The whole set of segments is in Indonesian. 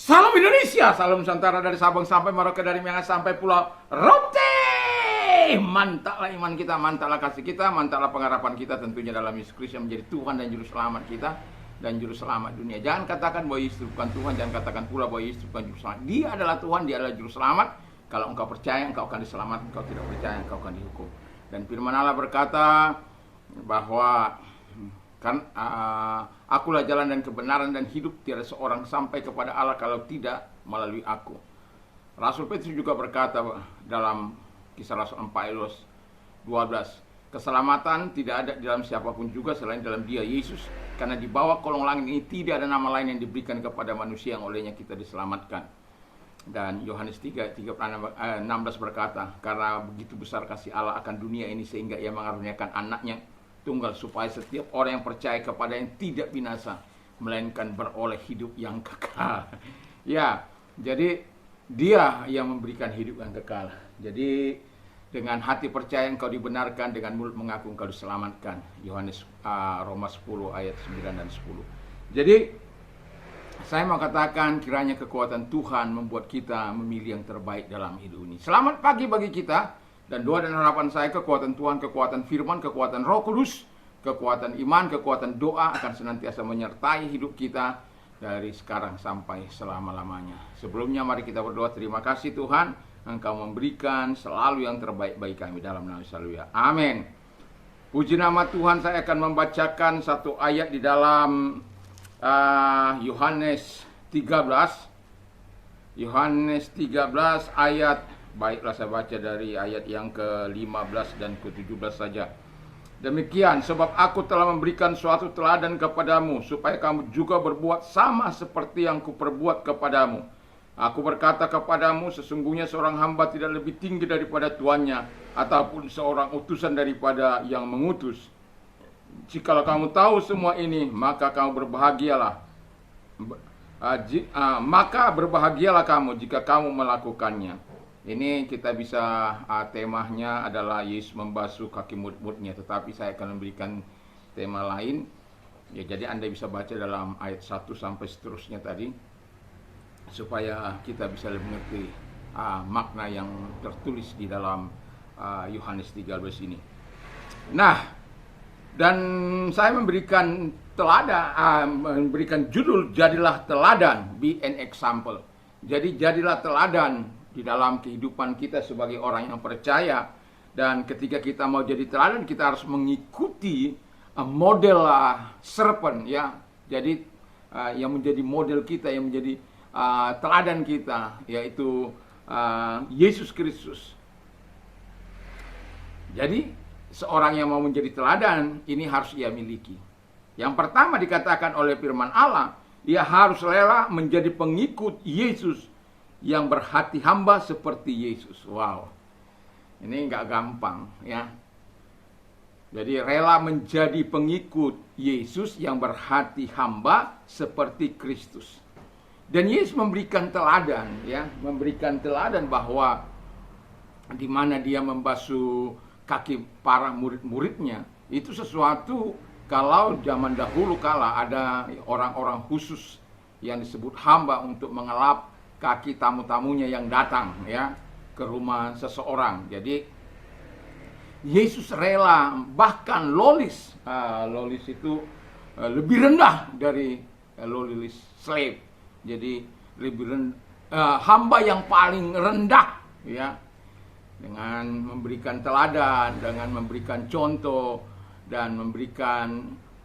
Salam Indonesia, salam Nusantara dari Sabang sampai Merauke, dari Miangas sampai Pulau Rote. Mantaplah iman kita, mantaplah kasih kita, mantaplah pengharapan kita tentunya dalam Yesus Kristus yang menjadi Tuhan dan Juru Selamat kita dan Juru Selamat dunia. Jangan katakan bahwa Yesus bukan Tuhan, jangan katakan pula bahwa Yesus bukan Juru Selamat. Dia adalah Tuhan, dia adalah Juru Selamat. Kalau engkau percaya, engkau akan diselamatkan. Engkau tidak percaya, engkau akan dihukum. Dan firman Allah berkata bahwa akulah jalan dan kebenaran dan hidup, tiada seorang sampai kepada Allah kalau tidak melalui aku. Rasul Petrus juga berkata dalam Kisah Rasul 4 ayat 12, keselamatan tidak ada di dalam siapapun juga selain dalam Dia Yesus, karena di bawah kolong langit ini tidak ada nama lain yang diberikan kepada manusia yang olehnya kita diselamatkan. Dan Yohanes 3:16 berkata, karena begitu besar kasih Allah akan dunia ini sehingga Ia mengaruniakan anaknya tunggal supaya setiap orang yang percaya kepada yang tidak binasa melainkan beroleh hidup yang kekal. Ya, jadi Dia yang memberikan hidup yang kekal. Jadi dengan hati percaya engkau dibenarkan, dengan mulut mengaku engkau diselamatkan. Roma 10 ayat 9 dan 10. Jadi saya mau katakan kiranya kekuatan Tuhan membuat kita memilih yang terbaik dalam hidup ini. Selamat pagi bagi kita. Dan doa dan harapan saya kekuatan Tuhan, kekuatan firman, kekuatan Roh Kudus, kekuatan iman, kekuatan doa akan senantiasa menyertai hidup kita dari sekarang sampai selama-lamanya. Sebelumnya mari kita berdoa. Terima kasih Tuhan, Engkau memberikan selalu yang terbaik bagi kami dalam nama Yesus. Haleluya. Amin. Puji nama Tuhan, saya akan membacakan satu ayat di dalam Yohanes 13. Yohanes 13 ayat, baiklah saya baca dari ayat yang ke-15 dan ke-17 saja. Demikian, sebab aku telah memberikan suatu teladan kepadamu, supaya kamu juga berbuat sama seperti yang kuperbuat kepadamu. Aku berkata kepadamu, sesungguhnya seorang hamba tidak lebih tinggi daripada tuannya, ataupun seorang utusan daripada yang mengutus. Jikalau kamu tahu semua ini, maka kamu berbahagialah. Maka berbahagialah kamu jika kamu melakukannya. Ini kita bisa temanya adalah Yesus membasuh kaki murid-muridnya, tetapi saya akan memberikan tema lain. Ya, jadi Anda bisa baca dalam ayat 1 sampai seterusnya tadi, supaya kita bisa lebih mengerti makna yang tertulis di dalam Yohanes 13 ini. Nah, dan saya memberikan memberikan judul jadilah teladan, be an example. Jadi jadilah teladan di dalam kehidupan kita sebagai orang yang percaya. Dan ketika kita mau jadi teladan, kita harus mengikuti model serpent, ya. Jadi yang menjadi model kita, yang menjadi teladan kita, yaitu Yesus Kristus. Jadi seorang yang mau menjadi teladan, ini harus ia miliki. Yang pertama dikatakan oleh firman Allah, ia harus rela menjadi pengikut Yesus yang berhati hamba seperti Yesus. Wow, ini nggak gampang, ya. Jadi rela menjadi pengikut Yesus yang berhati hamba seperti Kristus. Dan Yesus memberikan teladan, ya, memberikan teladan bahwa di mana Dia membasuh kaki para murid-muridnya, itu sesuatu. Kalau zaman dahulu kala ada orang-orang khusus yang disebut hamba untuk mengelap kaki tamu-tamunya yang datang, ya, ke rumah seseorang. Jadi Yesus rela, bahkan lolis itu lebih rendah dari lolis slave. Jadi lebih rendah, hamba yang paling rendah, ya, dengan memberikan teladan, dengan memberikan contoh, dan memberikan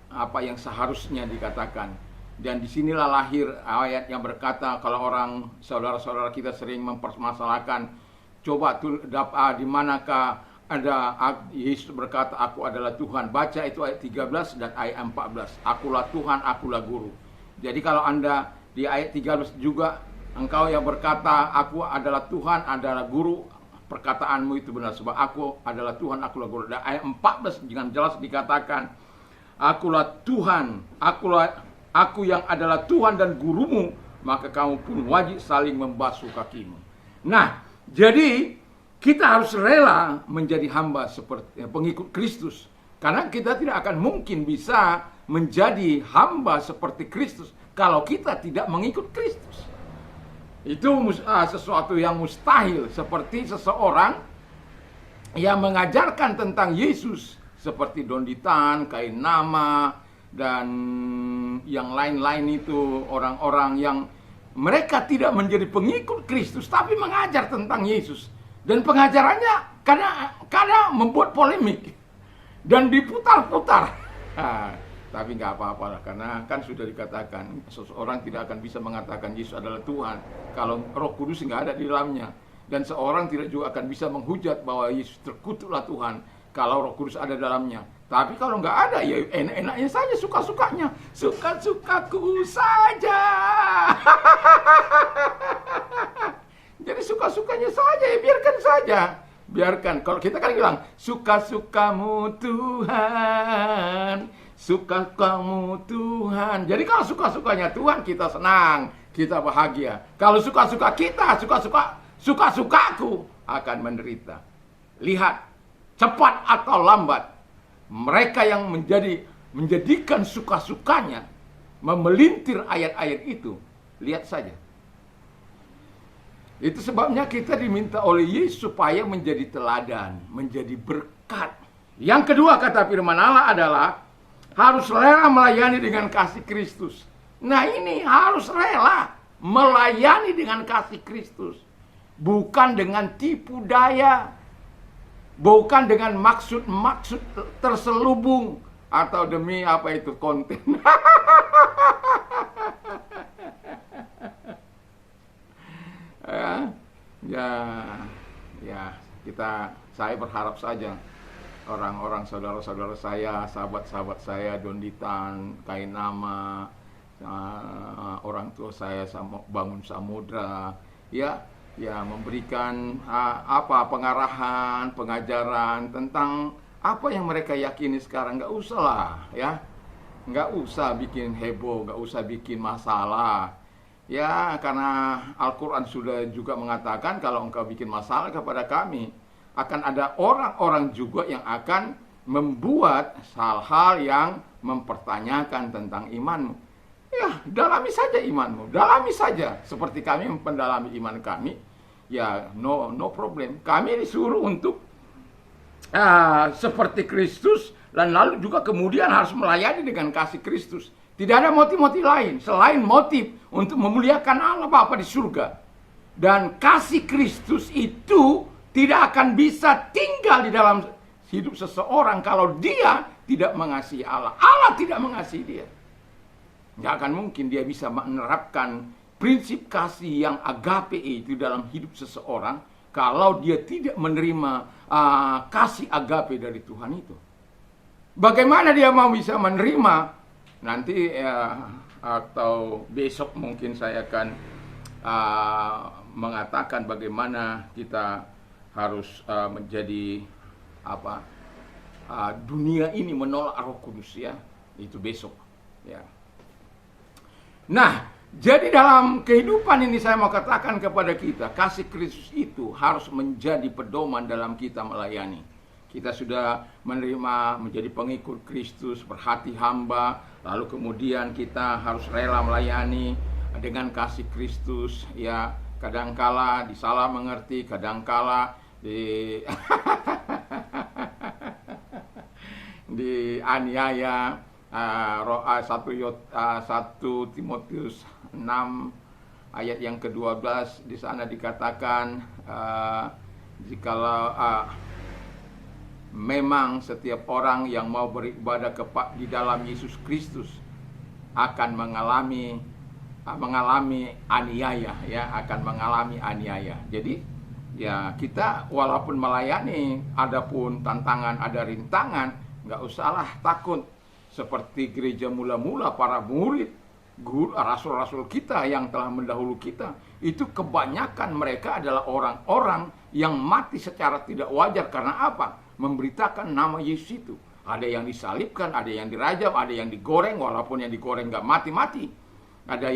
apa yang seharusnya dikatakan. Dan disinilah lahir ayat yang berkata, kalau orang saudara-saudara kita sering mempermasalahkan, coba di manakah ada Yesus berkata, aku adalah Tuhan. Baca itu ayat 13 dan ayat 14. Akulah Tuhan, akulah guru. Jadi kalau Anda di ayat 13 juga, engkau yang berkata, aku adalah Tuhan, adalah guru, perkataanmu itu benar, sebab aku adalah Tuhan, akulah guru. Dan ayat 14 dengan jelas dikatakan, akulah Tuhan, aku yang adalah Tuhan dan gurumu, maka kamu pun wajib saling membasuh kakimu. Nah, jadi kita harus rela menjadi hamba seperti pengikut Kristus, karena kita tidak akan mungkin bisa menjadi hamba seperti Kristus kalau kita tidak mengikut Kristus. Itu sesuatu yang mustahil, seperti seseorang yang mengajarkan tentang Yesus seperti Donditan, Kain Nama, dan yang lain-lain itu, orang-orang yang mereka tidak menjadi pengikut Kristus tapi mengajar tentang Yesus, dan pengajarannya kadang membuat polemik dan diputar-putar. Tapi nggak apa-apa lah, karena kan sudah dikatakan seseorang tidak akan bisa mengatakan Yesus adalah Tuhan kalau Roh Kudus nggak ada di dalamnya, dan seorang tidak juga akan bisa menghujat bahwa Yesus terkutuklah Tuhan kalau Roh Kudus ada dalamnya. Tapi kalau nggak ada, ya enak-enaknya saja, suka-sukanya, suka-sukaku saja. Jadi suka-sukanya saja, ya biarkan saja. Biarkan. Kalau kita kan bilang, suka-sukamu Tuhan, suka kamu Tuhan. Jadi kalau suka-sukanya Tuhan, kita senang, kita bahagia. Kalau suka-suka kita, suka-sukaku akan menderita. Lihat, cepat atau lambat, mereka yang menjadikan suka-sukanya memelintir ayat-ayat itu, lihat saja. Itu sebabnya kita diminta oleh Yesus supaya menjadi teladan, menjadi berkat. Yang kedua, kata firman Allah adalah harus rela melayani dengan kasih Kristus. Nah, ini harus rela melayani dengan kasih Kristus, bukan dengan tipu daya, bukan dengan maksud-maksud terselubung atau demi apa itu konten. Saya berharap saja orang-orang saudara-saudara saya, sahabat-sahabat saya, Donditan, Kain Nama, orang tua saya Bangun Samudra, ya memberikan pengarahan, pengajaran tentang apa yang mereka yakini sekarang. Nggak usah lah, ya, nggak usah bikin heboh, nggak usah bikin masalah. Ya, karena Al-Quran sudah juga mengatakan kalau engkau bikin masalah kepada kami, akan ada orang-orang juga yang akan membuat hal-hal yang mempertanyakan tentang imanmu. Ya, dalami saja imanmu, dalami saja. Seperti kami mempendalami iman kami, ya no problem. Kami disuruh untuk seperti Kristus, dan lalu juga kemudian harus melayani dengan kasih Kristus. Tidak ada motif-motif lain selain motif untuk memuliakan Allah Bapa di surga. Dan kasih Kristus itu tidak akan bisa tinggal di dalam hidup seseorang kalau dia tidak mengasihi Allah. Allah tidak mengasihi dia. Nggak akan mungkin dia bisa menerapkan prinsip kasih yang agape itu dalam hidup seseorang kalau dia tidak menerima kasih agape dari Tuhan itu. Bagaimana dia mau bisa menerima? Nanti atau besok mungkin saya akan mengatakan bagaimana kita harus menjadi dunia ini menolak Roh Kudus, ya. Itu besok, ya. Nah, jadi dalam kehidupan ini saya mau katakan kepada kita, kasih Kristus itu harus menjadi pedoman dalam kita melayani. Kita sudah menerima menjadi pengikut Kristus, berhati hamba, lalu kemudian kita harus rela melayani dengan kasih Kristus, ya. Kadangkala disalah mengerti, kadangkala dianiaya. 1 Timotius 6 ayat yang ke-12 di sana dikatakan jikalau memang setiap orang yang mau beribadah di dalam Yesus Kristus akan mengalami aniaya, ya, akan mengalami aniaya. Jadi ya kita walaupun melayani, adapun tantangan, ada rintangan, nggak usahlah takut. Seperti gereja mula-mula, para murid, guru, rasul-rasul kita yang telah mendahulu kita, itu kebanyakan mereka adalah orang-orang yang mati secara tidak wajar. Karena apa? Memberitakan nama Yesus itu. Ada yang disalibkan, ada yang dirajam, ada yang digoreng, walaupun yang digoreng nggak mati-mati. Ada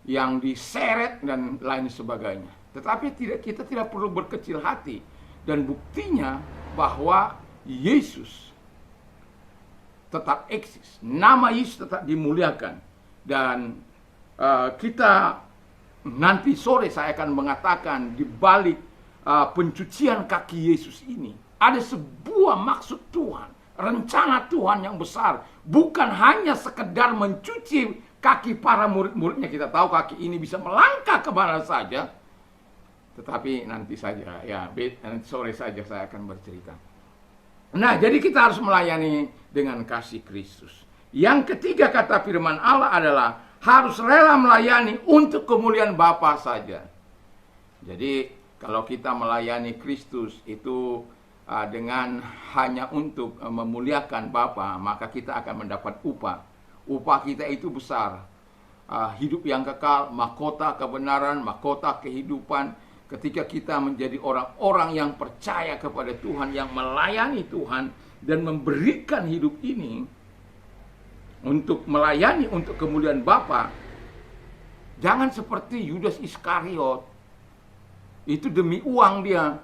yang diseret dan lain sebagainya. Tetapi kita tidak perlu berkecil hati. Dan buktinya bahwa Yesus tetap eksis, nama Yesus tetap dimuliakan, dan kita nanti sore saya akan mengatakan di balik pencucian kaki Yesus ini ada sebuah maksud Tuhan, rencana Tuhan yang besar, bukan hanya sekedar mencuci kaki para murid-muridnya. Kita tahu kaki ini bisa melangkah kemana saja, tetapi nanti saja, ya nanti sore saja saya akan bercerita. Nah, jadi kita harus melayani dengan kasih Kristus. Yang ketiga kata firman Allah adalah harus rela melayani untuk kemuliaan Bapa saja. Jadi kalau kita melayani Kristus itu dengan hanya untuk memuliakan Bapa, maka kita akan mendapat upah. Upah kita itu besar. Hidup yang kekal, mahkota kebenaran, mahkota kehidupan. Ketika kita menjadi orang-orang yang percaya kepada Tuhan, yang melayani Tuhan dan memberikan hidup ini untuk melayani untuk kemuliaan Bapa, jangan seperti Yudas Iskariot. Itu demi uang dia.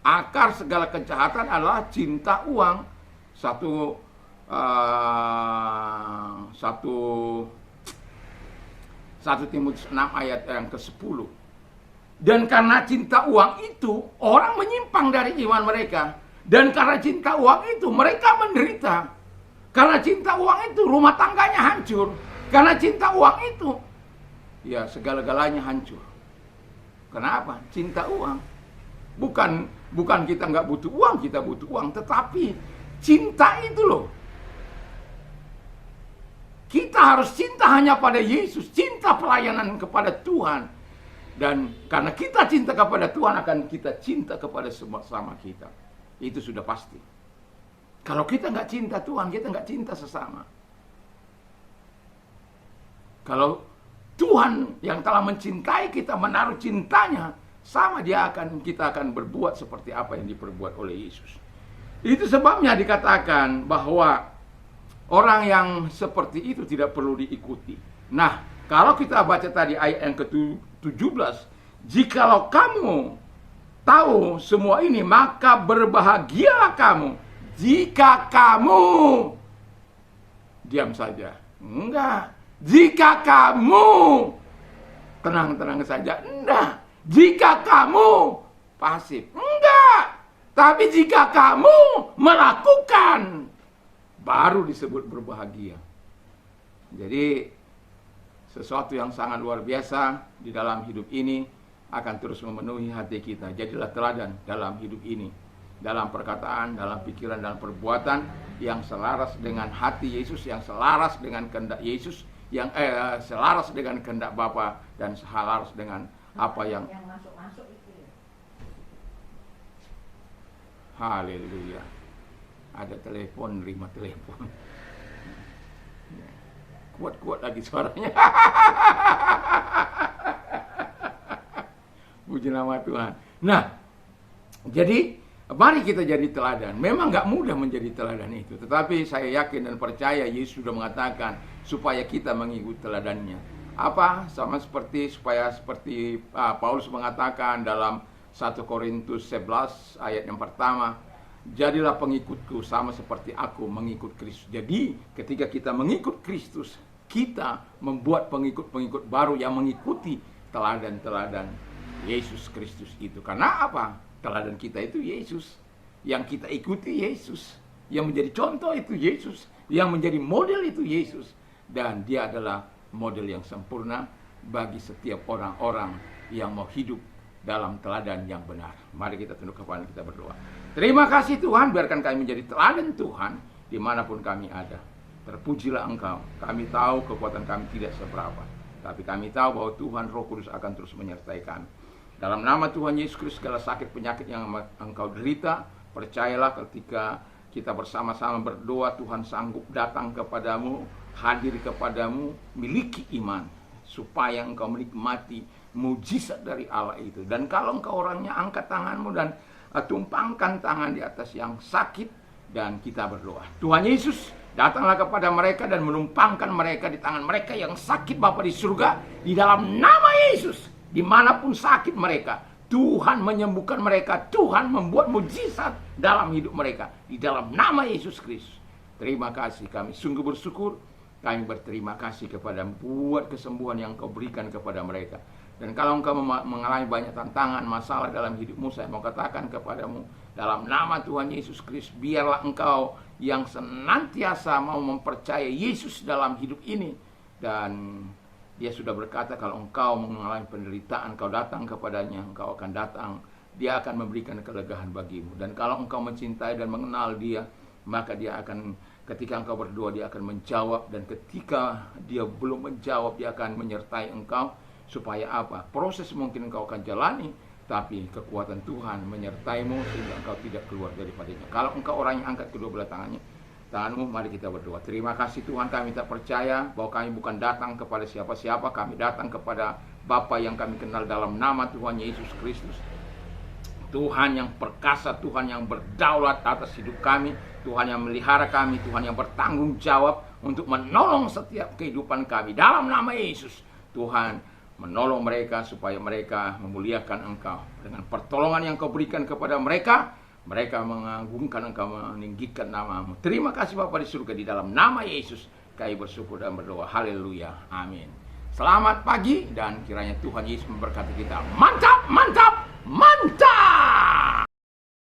Akar segala kejahatan adalah cinta uang. 1 Timotius 6 ayat yang ke-10. Dan karena cinta uang itu, orang menyimpang dari iman mereka. Dan karena cinta uang itu, mereka menderita. Karena cinta uang itu, rumah tangganya hancur. Karena cinta uang itu, ya segala-galanya hancur. Kenapa? Cinta uang. Bukan kita nggak butuh uang, kita butuh uang. Tetapi cinta itu loh. Kita harus cinta hanya pada Yesus. Cinta pelayanan kepada Tuhan. Dan karena kita cinta kepada Tuhan, akan kita cinta kepada sesama kita. Itu sudah pasti. Kalau kita nggak cinta Tuhan, kita nggak cinta sesama. Kalau Tuhan yang telah mencintai kita, menaruh cintanya, sama kita akan berbuat seperti apa yang diperbuat oleh Yesus. Itu sebabnya dikatakan bahwa orang yang seperti itu tidak perlu diikuti. Nah, kalau kita baca tadi ayat yang ke-17, jikalau kamu tahu semua ini, maka berbahagialah kamu jika kamu diam saja. Enggak. Jika kamu tenang-tenang saja. Enggak. Jika kamu pasif. Enggak. Tapi jika kamu melakukan, baru disebut berbahagia. Jadi sesuatu yang sangat luar biasa di dalam hidup ini akan terus memenuhi hati kita. Jadilah teladan dalam hidup ini, dalam perkataan, dalam pikiran, dalam perbuatan yang selaras dengan hati Yesus, yang selaras dengan kehendak Yesus, yang selaras dengan kehendak Bapa, dan selaras dengan apa yang masuk-masuk itu ya. Haleluya. Ada telepon, terima telepon. Kuat-kuat lagi suaranya. Puji nama Tuhan. Nah, jadi mari kita jadi teladan. Memang gak mudah menjadi teladan itu, tetapi saya yakin dan percaya Yesus sudah mengatakan supaya kita mengikuti teladannya. Apa? Sama seperti Paulus mengatakan dalam 1 Korintus 11 ayat yang pertama, jadilah pengikutku sama seperti aku mengikut Kristus. Jadi ketika kita mengikut Kristus, kita membuat pengikut-pengikut baru yang mengikuti teladan-teladan Yesus Kristus itu. Karena apa? Teladan kita itu Yesus. Yang kita ikuti Yesus. Yang menjadi contoh itu Yesus. Yang menjadi model itu Yesus. Dan dia adalah model yang sempurna bagi setiap orang-orang yang mau hidup dalam teladan yang benar. Mari kita tunduk kepala, kita berdoa. Terima kasih Tuhan, biarkan kami menjadi teladan Tuhan dimanapun kami ada. Terpujilah Engkau. Kami tahu kekuatan kami tidak seberapa, tapi kami tahu bahwa Tuhan Roh Kudus akan terus menyertai kami. Dalam nama Tuhan Yesus Kristus, segala sakit penyakit yang Engkau derita, percayalah ketika kita bersama-sama berdoa, Tuhan sanggup datang kepadamu, hadir kepadamu, miliki iman, supaya engkau menikmati mujizat dari Allah itu. Dan kalau engkau orangnya, angkat tanganmu dan tumpangkan tangan di atas yang sakit, dan kita berdoa. Tuhan Yesus, datanglah kepada mereka dan menumpangkan mereka di tangan mereka yang sakit, Bapa di surga, di dalam nama Yesus. Dimanapun sakit mereka, Tuhan menyembuhkan mereka. Tuhan membuat mujizat dalam hidup mereka, di dalam nama Yesus Kristus. Terima kasih, kami sungguh bersyukur Kami berterima kasih kepadamu buat kesembuhan yang Kau berikan kepada mereka. Dan kalau Engkau mengalami banyak tantangan, masalah dalam hidupmu, saya mau katakan kepadamu, dalam nama Tuhan Yesus Kristus, biarlah Engkau yang senantiasa mau mempercayai Yesus dalam hidup ini. Dan Dia sudah berkata, kalau Engkau mengalami penderitaan, Kau datang kepadanya, Engkau akan datang, Dia akan memberikan kelegaan bagimu. Dan kalau Engkau mencintai dan mengenal Dia, maka Dia akan, ketika Engkau berdoa, Dia akan menjawab. Dan ketika Dia belum menjawab, Dia akan menyertai Engkau. Supaya apa? Proses mungkin Engkau akan jalani, tapi kekuatan Tuhan menyertaimu sehingga Engkau tidak keluar daripadanya. Kalau Engkau orang yang angkat kedua belah tanganmu, mari kita berdoa. Terima kasih Tuhan, kami tak percaya bahwa kami bukan datang kepada siapa-siapa. Kami datang kepada Bapa yang kami kenal dalam nama Tuhan Yesus Kristus. Tuhan yang perkasa, Tuhan yang berdaulat atas hidup kami, Tuhan yang melihara kami, Tuhan yang bertanggung jawab untuk menolong setiap kehidupan kami. Dalam nama Yesus, Tuhan menolong mereka supaya mereka memuliakan Engkau. Dengan pertolongan yang Kau berikan kepada mereka, mereka mengagungkan Engkau, meninggikan nama-Mu. Terima kasih Bapa di surga, di dalam nama Yesus kami bersyukur dan berdoa. Haleluya. Amin. Selamat pagi dan kiranya Tuhan Yesus memberkati kita. Mantap, mantap, mantap.